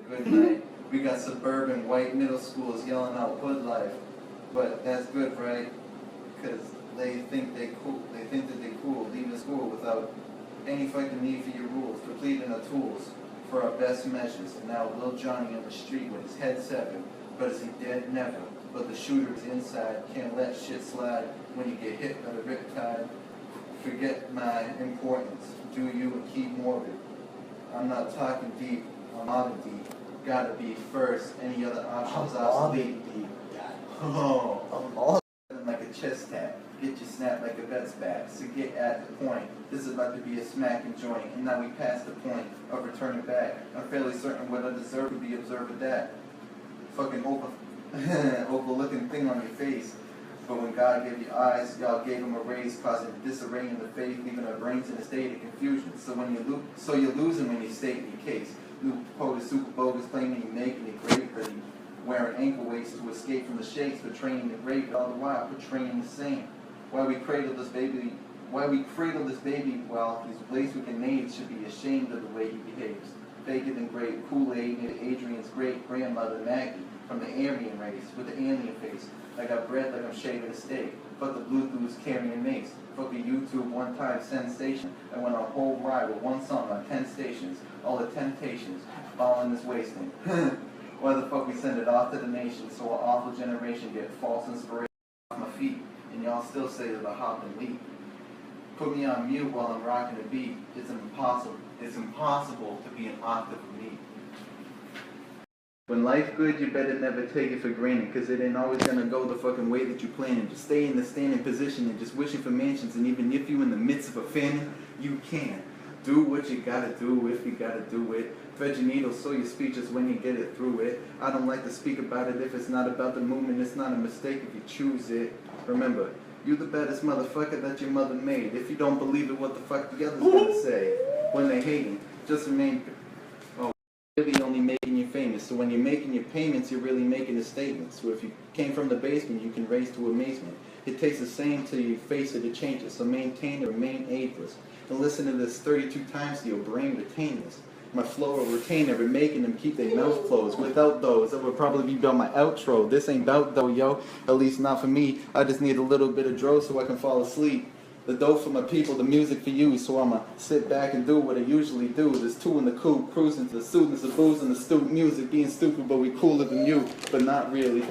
good night. We got suburban white middle schools yelling out hood life. But that's good, right? Because they think they cool. They think that they cool, leaving school without any fucking need for your rules, completing the tools for our best measures. And now Lil Johnny on the street with his head severed. But is he dead? Never. But the shooter is inside. Can't let shit slide when you get hit by the riptide. Forget my importance. Do you and keep morbid. I'm not talking deep. I'm out of deep. Gotta be first. Any other options obsolete. Oh, I'm all like a chest tap. Get you snapped like a vet's back. So get at the point. This is about to be a smacking joint. And now we pass the point of returning back. I'm fairly certain what I deserve to be observed with that. Fucking overlooking thing on your face. But when God gave you eyes, y'all gave him a raise, causing disarray in the faith, leaving our brains in a state of confusion. So you're losing when you state your case. New poet is super bogus, claiming you making it great, but he wearing ankle weights to escape from the shakes, betraying the rape, all the while portraying the same. Why we cradle this baby? Well, these lace-looking maids should be ashamed of the way he behaves. Faker than great Kool-Aid near Adrian's great-grandmother Maggie from the Aryan race with the alien face. I got bread like I'm shaving a steak. Fuck the Bluetooth carrying mace. Fuck a YouTube one-time sensation. I went on a whole ride with one song on 10 stations. All the temptations, following this wasting. Why the fuck we send it off to the nation so an awful generation get false inspiration off my feet, and y'all still say that I hop and leap. Put me on mute while I'm rocking the beat. It's impossible to be an octave of me. When life good, you better never take it for granted, cause it ain't always gonna go the fucking way that you planned. Just stay in the standing position and just wishing for mansions, and even if you in the midst of a famine, you can. Do what you gotta do if you gotta do it. Thread your needle so your speech is when you get it through it. I don't like to speak about it if it's not about the movement. It's not a mistake if you choose it. Remember, you the baddest motherfucker that your mother made. If you don't believe it, what the fuck the others gonna say? When they hating, just remain. Oh, really only making you famous. So when you're making your payments, you're really making a statement. So if you came from the basement, you can raise to amazement. It tastes the same till you face it, it changes. So maintain and remain ageless. And listen to this 32 times so your brain retain this. My flow will retain it, making them keep their mouth closed. Without those, that would probably be about my outro. This ain't about though, yo. At least not for me. I just need a little bit of dro so I can fall asleep. The dough for my people, the music for you. So I'ma sit back and do what I usually do. There's two in the coupe, cruising to the students of booze and the student music. Being stupid, but we cooler than you. But not really.